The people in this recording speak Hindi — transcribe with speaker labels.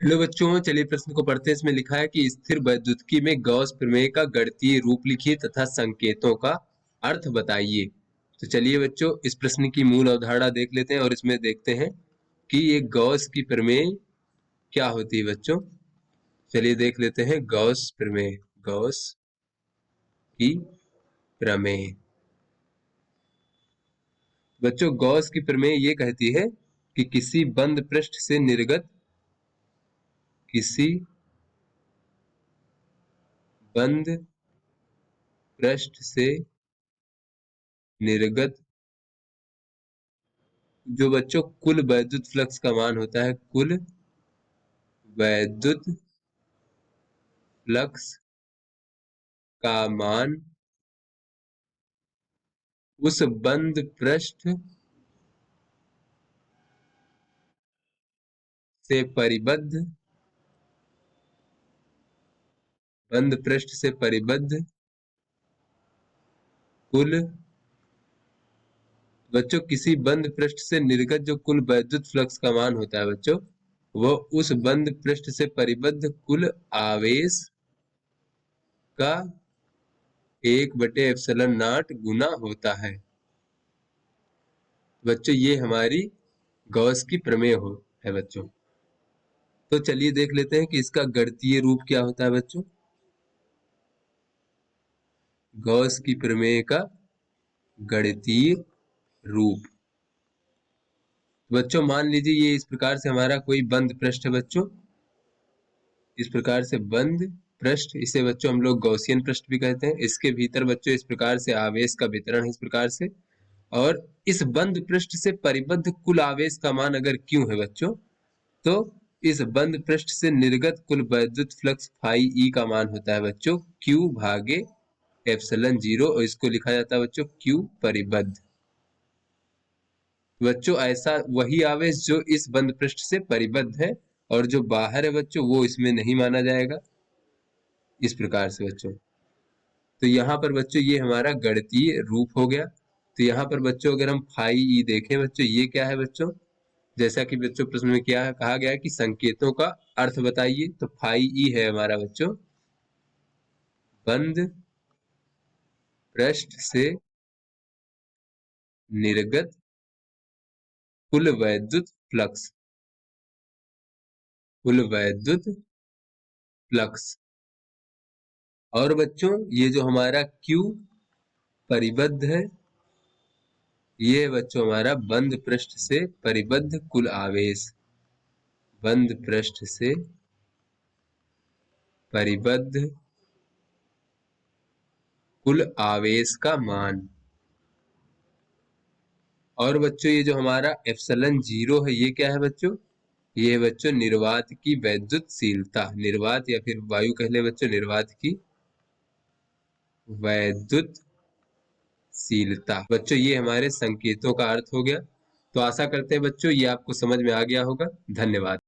Speaker 1: हेलो बच्चों, चलिए प्रश्न को पढ़ते हैं। इसमें लिखा है कि स्थिर वैद्युतिकी में गॉस प्रमेय का गणितीय रूप लिखिए तथा संकेतों का अर्थ बताइए। तो चलिए बच्चों, इस प्रश्न की मूल अवधारणा देख लेते हैं और इसमें देखते हैं कि ये गॉस की प्रमेय क्या होती है बच्चों। चलिए देख लेते हैं गॉस प्रमेय। गॉस की प्रमेय बच्चों, गॉस की प्रमेय ये कहती है कि किसी बंद पृष्ठ से निर्गत किसी बंद पृष्ठ से निर्गत जो बच्चों कुल वैद्युत फ्लक्स का मान होता है, कुल वैद्युत फ्लक्स का मान उस बंद पृष्ठ से परिबद्ध बंद पृष्ठ से परिबद्ध कुल बच्चों किसी बंद पृष्ठ से निर्गत जो कुल वैद्युत फ्लक्स का मान होता है बच्चों, वह उस बंद पृष्ठ से परिबद्ध कुल आवेश का 1/ε0 गुना होता है। बच्चों ये हमारी गॉस की प्रमेय है बच्चों। तो चलिए देख लेते हैं कि इसका गणितीय रूप क्या होता है बच्चों। गॉस की प्रमेय का गणितीय रूप बच्चों, मान लीजिए ये इस प्रकार से हमारा कोई बंद पृष्ठ है बच्चों। इस प्रकार से बंद पृष्ठ, इसे बच्चों हम लोग गॉसियन पृष्ठ भी कहते हैं। इसके भीतर बच्चों इस प्रकार से आवेश का वितरण है इस प्रकार से, और इस बंद पृष्ठ से परिबद्ध कुल आवेश का मान अगर क्यू है बच्चों, तो इस बंद पृष्ठ से निर्गत कुल वैद्युत फ्लक्स फाई ई का मान होता है बच्चों क्यू भागे एप्सिलॉन 0, और इसको लिखा जाता है बच्चों क्यू परिबद्ध। बच्चों ऐसा वही आवेश जो इस बंद पृष्ठ से परिबद्ध है और जो बाहर है बच्चों वो इसमें नहीं माना जाएगा, इस प्रकार से बच्चों। तो यहाँ पर बच्चों ये हमारा गणितीय रूप हो गया। तो यहाँ पर बच्चों अगर हम फाई ई देखें बच्चों, ये क्या है बच्चों, जैसा कि बच्चों प्रश्न में क्या है, कहा गया है कि संकेतों का अर्थ बताइए। तो फाई ई है हमारा बच्चों बंद पृष्ठ से निर्गत कुल वैद्युत फ्लक्स, कुल वैद्युत फ्लक्स। और बच्चों ये जो हमारा क्यू परिबद्ध है, ये बच्चों हमारा बंद पृष्ठ से परिबद्ध कुल आवेश, बंद पृष्ठ से परिबद्ध कुल आवेश का मान। और बच्चों ये जो हमारा एप्सिलॉन 0 है, ये क्या है बच्चों, ये है बच्चों निर्वात की वैद्युतशीलता, निर्वात या फिर वायु कह ले बच्चों, निर्वात की वैद्युतशीलता। बच्चों ये हमारे संकेतों का अर्थ हो गया। तो आशा करते हैं बच्चों ये आपको समझ में आ गया होगा। धन्यवाद।